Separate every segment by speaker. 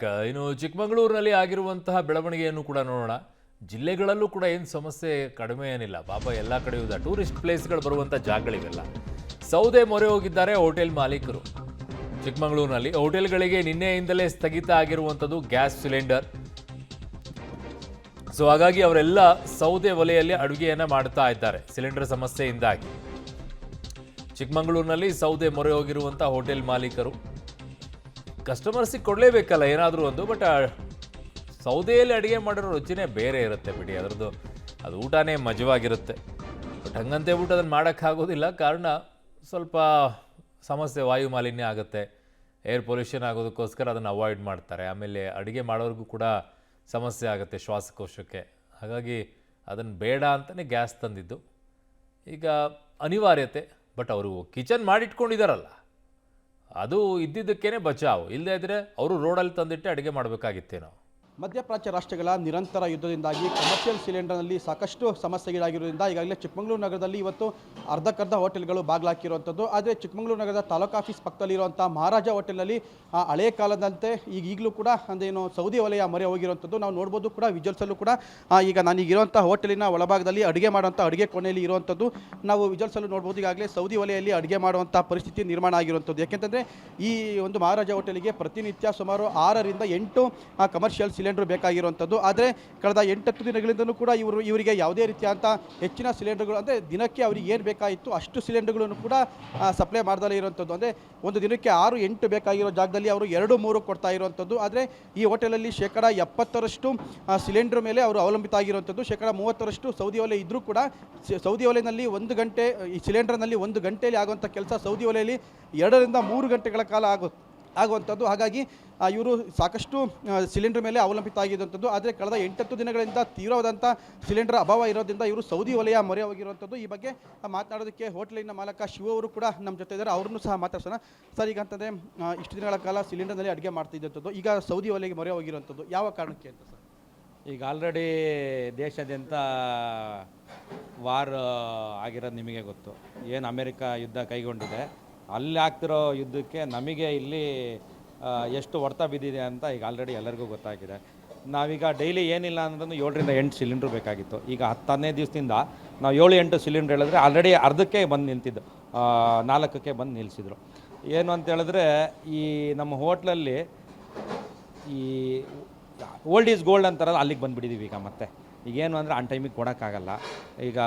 Speaker 1: ಇನ್ನು ಚಿಕ್ಕಮಗಳೂರಿನಲ್ಲಿ ಆಗಿರುವಂತಹ ಬೆಳವಣಿಗೆಯನ್ನು ಕೂಡ ನೋಡೋಣ. ಜಿಲ್ಲೆಗಳಲ್ಲೂ ಕೂಡ ಏನು ಸಮಸ್ಯೆ ಕಡಿಮೆ ಏನಿಲ್ಲ. ಪಾಪ ಎಲ್ಲ ಕಡೆಯೂ ಟೂರಿಸ್ಟ್ ಪ್ಲೇಸ್ಗಳು ಬರುವಂಥ ಜಾಗಗಳಿವೆಲ್ಲ. ಸೌದೆ ಮೊರೆ ಹೋಗಿದ್ದಾರೆ ಹೋಟೆಲ್ ಮಾಲೀಕರು. ಚಿಕ್ಕಮಗಳೂರಿನಲ್ಲಿ ಹೋಟೆಲ್ಗಳಿಗೆ ನಿನ್ನೆಯಿಂದಲೇ ಸ್ಥಗಿತ ಆಗಿರುವಂಥದ್ದು ಗ್ಯಾಸ್ ಸಿಲಿಂಡರ್. ಸೊ ಹಾಗಾಗಿ ಅವರೆಲ್ಲ ಸೌದೆ ಒಲೆಯಲ್ಲಿ ಅಡುಗೆಯನ್ನು ಮಾಡ್ತಾ ಇದ್ದಾರೆ ಸಿಲಿಂಡರ್ ಸಮಸ್ಯೆಯಿಂದಾಗಿ. ಚಿಕ್ಕಮಗಳೂರಿನಲ್ಲಿ ಸೌದೆ ಮೊರೆ ಹೋಗಿರುವಂಥ ಹೋಟೆಲ್ ಮಾಲೀಕರು ಕಸ್ಟಮರ್ಸಿಗೆ ಕೊಡಲೇಬೇಕಲ್ಲ ಏನಾದರೂ ಒಂದು. ಬಟ್ ಸೌದೆಯಲ್ಲಿ ಅಡುಗೆ ಮಾಡಿರೋ ರುಚಿನೇ ಬೇರೆ ಇರುತ್ತೆ ಬಿಡಿ, ಅದರದ್ದು ಅದು ಊಟನೇ ಮಜವಾಗಿರುತ್ತೆ. ಬಟ್ ಹಂಗಂತೆ ಬಿಟ್ಟು ಅದನ್ನು ಮಾಡೋಕ್ಕಾಗೋದಿಲ್ಲ, ಕಾರಣ ಸ್ವಲ್ಪ ಸಮಸ್ಯೆ, ವಾಯು ಮಾಲಿನ್ಯ ಆಗುತ್ತೆ, ಏರ್ ಪೊಲ್ಯೂಷನ್ ಆಗೋದಕ್ಕೋಸ್ಕರ ಅದನ್ನು ಅವಾಯ್ಡ್ ಮಾಡ್ತಾರೆ. ಆಮೇಲೆ ಅಡುಗೆ ಮಾಡೋರಿಗೂ ಕೂಡ ಸಮಸ್ಯೆ ಆಗುತ್ತೆ ಶ್ವಾಸಕೋಶಕ್ಕೆ. ಹಾಗಾಗಿ ಅದನ್ನು ಬೇಡ ಅಂತಲೇ ಗ್ಯಾಸ್ ತಂದಿದ್ದು. ಈಗ ಅನಿವಾರ್ಯತೆ, ಬಟ್ ಅವರು ಕಿಚನ್ ಮಾಡಿಟ್ಕೊಂಡಿದ್ದಾರಲ್ಲ, ಅದು ಇದ್ದಿದ್ದಕ್ಕೇ ಬಚಾವು. ಇಲ್ಲದೇ ಇದ್ದರೆ ಅವರು ರೋಡಲ್ಲಿ ತಂದಿಟ್ಟೆ ಅಡುಗೆ ಮಾಡಬೇಕಾಗಿತ್ತೇನೋ.
Speaker 2: ಮಧ್ಯಪ್ರಾಚ್ಯ ರಾಷ್ಟ್ರಗಳ ನಿರಂತರ ಯುದ್ಧದಿಂದಾಗಿ ಕಮರ್ಷಿಯಲ್ ಸಿಲಿಂಡರ್ನಲ್ಲಿ ಸಾಕಷ್ಟು ಸಮಸ್ಯೆಗಳಾಗಿರೋದ್ರಿಂದ ಈಗಾಗಲೇ ಚಿಕ್ಕಮಗಳೂರು ನಗರದಲ್ಲಿ ಇವತ್ತು ಅರ್ಧಕ್ಕರ್ಧ ಹೋಟೆಲ್ಗಳು ಬಾಗಿಲಾಕಿರುವಂಥದ್ದು. ಆದರೆ ಚಿಕ್ಕಮಗಳೂರು ನಗರದ ತಾಲೂಕು ಆಫೀಸ್ ಪಕ್ಕದಲ್ಲಿರುವಂಥ ಮಹಾರಾಜ ಹೋಟೆಲ್ನಲ್ಲಿ ಹಳೆಯ ಕಾಲದಂತೆ ಈಗಲೂ ಕೂಡ ಅಂದೇನು ಸೌದಿ ವಲಯ ಮೊರೆ ಹೋಗಿರುವಂಥದ್ದು ನಾವು ನೋಡ್ಬೋದು ಕೂಡ. ವಿಜುವಲ್ಸಲ್ಲೂ ಕೂಡ ಈಗ ನಾನೀಗಿರುವಂಥ ಹೋಟೆಲಿನ ಒಳಭಾಗದಲ್ಲಿ ಅಡುಗೆ ಮಾಡುವಂಥ ಅಡುಗೆ ಕೋಣೆಯಲ್ಲಿ ಇರುವಂಥದ್ದು ನಾವು ವಿಜುವಲ್ಸಲ್ಲೂ ನೋಡ್ಬೋದು. ಈಗಾಗಲೇ ಸೌದಿ ವಲಯಲ್ಲಿ ಅಡುಗೆ ಮಾಡುವಂಥ ಪರಿಸ್ಥಿತಿ ನಿರ್ಮಾಣ ಆಗಿರುವಂಥದ್ದು. ಯಾಕೆಂತಂದರೆ ಈ ಒಂದು ಮಹಾರಾಜ ಹೋಟೆಲಿಗೆ ಪ್ರತಿನಿತ್ಯ ಸುಮಾರು 6 ರಿಂದ 8 ಕಮರ್ಷಿಯಲ್ ಸಿಲಿಂಡರ್ ಬೇಕಾಗಿರುವಂಥದ್ದು. ಆದರೆ ಕಳೆದ 8-10 ದಿನಗಳಿಂದಲೂ ಕೂಡ ಇವರಿಗೆ ಯಾವುದೇ ರೀತಿಯಾದಂಥ ಹೆಚ್ಚಿನ ಸಿಲಿಂಡರ್ಗಳು, ಅಂದರೆ ದಿನಕ್ಕೆ ಅವರಿಗೆ ಏನು ಬೇಕಾಗಿತ್ತು ಅಷ್ಟು ಸಿಲಿಂಡರ್ಗಳನ್ನು ಕೂಡ ಸಪ್ಲೈ ಮಾಡ್ದಲೇ ಇರುವಂಥದ್ದು. ಅಂದರೆ ಒಂದು ದಿನಕ್ಕೆ 6-8 ಬೇಕಾಗಿರೋ ಜಾಗದಲ್ಲಿ ಅವರು 2-3 ಕೊಡ್ತಾ ಇರುವಂಥದ್ದು. ಆದರೆ ಈ ಹೋಟೆಲಲ್ಲಿ 70% ಸಿಲಿಂಡರ್ ಮೇಲೆ ಅವರು ಅವಲಂಬಿತ ಆಗಿರುವಂಥದ್ದು. 30% ಸೌದಿ ಒಲೆ ಇದ್ದರೂ ಕೂಡ ಸೌದಿ ಒಲೆಯಲ್ಲಿ 1 ಗಂಟೆ, ಈ ಸಿಲಿಂಡರ್ನಲ್ಲಿ 1 ಗಂಟೆಯಲ್ಲಿ ಆಗುವಂಥ ಕೆಲಸ ಸೌದಿ ಒಲೆಯಲ್ಲಿ 2 ರಿಂದ 3 ಗಂಟೆಗಳ ಕಾಲ ಆಗುವಂಥದ್ದು. ಹಾಗಾಗಿ ಇವರು ಸಾಕಷ್ಟು ಸಿಲಿಂಡರ್ ಮೇಲೆ ಅವಲಂಬಿತ ಆಗಿರುವಂಥದ್ದು. ಆದರೆ ಕಳೆದ 8-10 ದಿನಗಳಿಂದ ತೀವ್ರವಾದಂಥ ಸಿಲಿಂಡರ್ ಅಭಾವ ಇರೋದ್ರಿಂದ ಇವರು ಸೌದಿ ವಲಯ ಮೊರೆ ಹೋಗಿರುವಂಥದ್ದು. ಈ ಬಗ್ಗೆ ಮಾತನಾಡೋದಕ್ಕೆ ಹೋಟೆಲಿನ ಮಾಲಕ ಶಿವ ಅವರು ಕೂಡ ನಮ್ಮ ಜೊತೆ ಇದ್ದಾರೆ. ಅವ್ರನ್ನೂ ಸಹ ಮಾತಾಡ್ಸೋಣ. ಸರ್, ಈಗ ಅಂತಂದರೆ ಇಷ್ಟು ದಿನಗಳ ಕಾಲ ಸಿಲಿಂಡರ್ನಲ್ಲಿ ಅಡುಗೆ ಮಾಡ್ತಿದ್ದಂಥದ್ದು, ಈಗ ಸೌದಿ ವಲಯಗೆ ಮೊರೆ ಹೋಗಿರುವಂಥದ್ದು ಯಾವ ಕಾರಣಕ್ಕೆ ಅಂತ ಸರ್?
Speaker 3: ಈಗ ಆಲ್ರೆಡಿ ದೇಶಾದ್ಯಂತ ವಾರ್ ಆಗಿರೋದು ನಿಮಗೆ ಗೊತ್ತು. ಏನು ಅಮೆರಿಕ ಯುದ್ಧ ಕೈಗೊಂಡಿದೆ, ಅಲ್ಲಿ ಆಗ್ತಿರೋ ಯುದ್ಧಕ್ಕೆ ನಮಗೆ ಇಲ್ಲಿ ಎಷ್ಟು ಹೊಡೆತ ಬಿದ್ದಿದೆ ಅಂತ ಈಗ ಆಲ್ರೆಡಿ ಎಲ್ಲರಿಗೂ ಗೊತ್ತಾಗಿದೆ. ನಾವೀಗ ಡೈಲಿ ಏನಿಲ್ಲ ಅಂದ್ರೂ 7 ರಿಂದ 8 ಸಿಲಿಂಡ್ರ್ ಬೇಕಾಗಿತ್ತು. ಈಗ 10-15 ದಿವಸದಿಂದ ನಾವು 7-8 ಸಿಲಿಂಡ್ರ್ ಹೇಳಿದ್ರೆ ಆಲ್ರೆಡಿ ಅರ್ಧಕ್ಕೆ ಬಂದು ನಿಂತಿದ್ದು, 4ಕ್ಕೆ ಬಂದು ನಿಲ್ಲಿಸಿದ್ರು. ಏನು ಅಂತ ಹೇಳಿದ್ರೆ ಈ ನಮ್ಮ ಹೋಟ್ಲಲ್ಲಿ ಈ ಓಲ್ಡ್ ಈಸ್ ಗೋಲ್ಡ್ ಅಂತಾರಲ್ಲ, ಅಲ್ಲಿಗೆ ಬಂದುಬಿಟ್ಟಿದ್ದೀವಿ ಈಗ. ಮತ್ತೆ ಈಗೇನು ಅಂದರೆ ಆನ್ ಟೈಮಿಗೆ ಕೊಡೋಕ್ಕಾಗಲ್ಲ. ಈಗ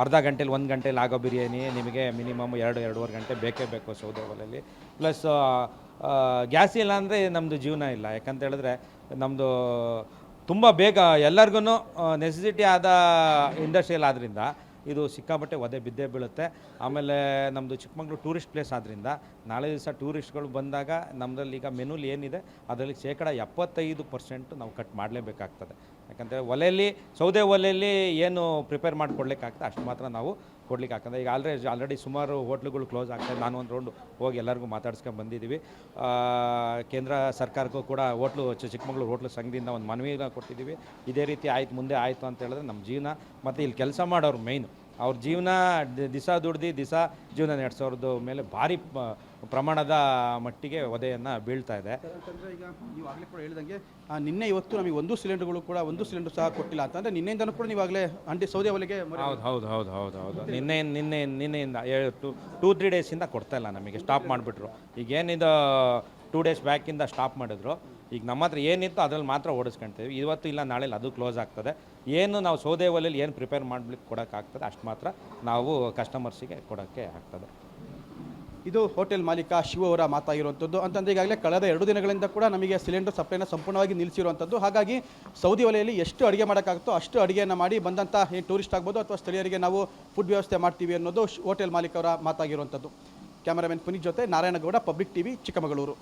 Speaker 3: ಅರ್ಧ ಗಂಟೆಲಿ 1 ಗಂಟೆಲಿ ಆಗೋ ಬಿರಿಯಾನಿ ನಿಮಗೆ ಮಿನಿಮಮ್ 2-2.5 ಗಂಟೆ ಬೇಕೇ ಬೇಕು ಸೌದೆ ಒಲೆಯಲ್ಲಿ. ಪ್ಲಸ್ ಗ್ಯಾಸ್ ಇಲ್ಲ ಅಂದರೆ ನಮ್ಮದು ಜೀವನ ಇಲ್ಲ. ಯಾಕಂತ ಹೇಳಿದ್ರೆ ನಮ್ಮದು ತುಂಬ ಬೇಗ ಎಲ್ಲರಿಗೂ ನೆಸೆಸಿಟಿ ಆದ ಇಂಡಸ್ಟ್ರಿಯಲ್ ಆದ್ದರಿಂದ ಇದು ಸಿಕ್ಕಾಪಟ್ಟೆ ಒದೆ ಬಿದ್ದೇ ಬೀಳುತ್ತೆ. ಆಮೇಲೆ ನಮ್ಮದು ಚಿಕ್ಕಮಗಳೂರು ಟೂರಿಸ್ಟ್ ಪ್ಲೇಸ್ ಆದ್ದರಿಂದ ನಾಳೆ ದಿವಸ ಟೂರಿಸ್ಟ್ಗಳು ಬಂದಾಗ ನಮ್ಮದ್ರಲ್ಲಿ ಈಗ ಮೆನುಲಿ ಏನಿದೆ ಅದರಲ್ಲಿ 75% ನಾವು ಕಟ್ ಮಾಡಲೇಬೇಕಾಗ್ತದೆ. ಯಾಕಂದರೆ ಒಲೆಯಲ್ಲಿ ಸೌದೆ ಒಲೆಯಲ್ಲಿ ಏನು ಪ್ರಿಪೇರ್ ಮಾಡಿಕೊಡ್ಲಿಕ್ಕಾಗ್ತದೆ ಅಷ್ಟು ಮಾತ್ರ ನಾವು ಕೊಡ್ಲಿಕ್ಕಾಗ್ತದೆ. ಈಗ ಆಲ್ರೆಡಿ ಸುಮಾರು ಹೋಟ್ಲುಗಳು ಕ್ಲೋಸ್ ಆಗ್ತಾಯಿದೆ. ನಾನು ಒಂದು ರೌಂಡು ಹೋಗಿ ಎಲ್ಲರಿಗೂ ಮಾತಾಡ್ಸ್ಕೊಂಡು ಬಂದಿದ್ದೀವಿ. ಕೇಂದ್ರ ಸರ್ಕಾರಕ್ಕೂ ಕೂಡ ಚಿಕ್ಕಮಗಳೂರು ಹೋಟ್ಲು ಸಂಘದಿಂದ ಒಂದು ಮನವಿನ ಕೊಟ್ಟಿದ್ದೀವಿ. ಇದೇ ರೀತಿ ಆಯ್ತು, ಮುಂದೆ ಆಯಿತು ಅಂತ ಹೇಳಿದ್ರೆ ನಮ್ಮ ಜೀವನ ಮತ್ತು ಇಲ್ಲಿ ಕೆಲಸ ಮಾಡೋರು ಮೇಯ್ನು ಅವ್ರ ಜೀವನ ದಿಸ ದುಡ್ದು ದಿಸ ಜೀವನ ನಡೆಸೋರ್ದು ಮೇಲೆ ಭಾರಿ ಪ್ರಮಾಣದ ಮಟ್ಟಿಗೆ ಒದೆಯನ್ನು ಬೀಳ್ತಾ ಇದೆ.
Speaker 2: ಅಂತಂದರೆ ಈಗ ನೀವು ಆಗಲೇ ಕೂಡ ಹೇಳಿದಂಗೆ ನಿನ್ನೆ ಇವತ್ತು ನಮಗೆ 1 ಸಿಲಿಂಡರ್ಗಳು ಕೂಡ 1 ಸಿಲಿಂಡರ್ ಸಹ ಕೊಟ್ಟಿಲ್ಲ ಅಂತಂದರೆ ನಿನ್ನೆಯಿಂದನೂ ಕೂಡ ನೀವಾಗಲೇ ಸೌದೆ ಒಲೆಗೆ
Speaker 3: ಹೌದು ನಿನ್ನೆಯಿಂದ 2-3 ಡೇಸಿಂದ ಕೊಡ್ತಾಯಿಲ್ಲ ನಮಗೆ, ಸ್ಟಾಪ್ ಮಾಡಿಬಿಟ್ರು. ಈಗೇನಿದು 2 ಡೇಸ್ ಬ್ಯಾಕಿಂದ ಸ್ಟಾಪ್ ಮಾಡಿದ್ರು. ಈಗ ನಮ್ಮ ಹತ್ರ ಏನಿತ್ತು ಅದರಲ್ಲಿ ಮಾತ್ರ ಓಡಿಸ್ಕೊಳ್ತೀವಿ. ಇವತ್ತು ಇಲ್ಲ ನಾಳೆಲ್ಲಿ ಅದು ಕ್ಲೋಸ್ ಆಗ್ತದೆ. ಏನು ನಾವು ಸೌದೆ ಒಲೆಯಲ್ಲಿ ಏನು ಪ್ರಿಪೇರ್ ಮಾಡಲಿಕ್ಕೆ ಕೊಡೋಕ್ಕಾಗ್ತದೆ ಅಷ್ಟು ಮಾತ್ರ ನಾವು ಕಸ್ಟಮರ್ಸಿಗೆ ಕೊಡೋಕ್ಕೆ ಆಗ್ತದೆ.
Speaker 2: ಇದು ಹೋಟೆಲ್ ಮಾಲೀಕ ಶಿವ ಅವರ ಮಾತಾಗಿರುವಂಥದ್ದು. ಅಂತಂದರೆ ಈಗಾಗಲೇ ಕಳೆದ 2 ದಿನಗಳಿಂದ ಕೂಡ ನಮಗೆ ಸಿಲಿಂಡರ್ ಸಪ್ಲೈನ ಸಂಪೂರ್ಣವಾಗಿ ನಿಲ್ಲಿಸಿರುವಂಥದ್ದು. ಹಾಗಾಗಿ ಸೌದಿ ಒಲೆಯಲ್ಲಿ ಎಷ್ಟು ಅಡುಗೆ ಮಾಡೋಕ್ಕಾಗುತ್ತೋ ಅಷ್ಟು ಅಡುಗೆಯನ್ನು ಮಾಡಿ ಬಂದಂಥ ಏನು ಟೂರಿಸ್ಟ್ ಆಗ್ಬೋದು ಅಥವಾ ಸ್ಥಳೀಯರಿಗೆ ನಾವು ಫುಡ್ ವ್ಯವಸ್ಥೆ ಮಾಡ್ತೀವಿ ಅನ್ನೋದು ಹೋಟೆಲ್ ಮಾಲೀಕ ಅವರ ಮಾತಾಗಿರುವಂಥದ್ದು. ಕ್ಯಾಮರಾಮನ್ ಪುನೀತ್ ಜೊತೆ ನಾರಾಯಣಗೌಡ, ಪಬ್ಲಿಕ್ ಟಿವಿ, ಚಿಕ್ಕಮಗಳೂರು.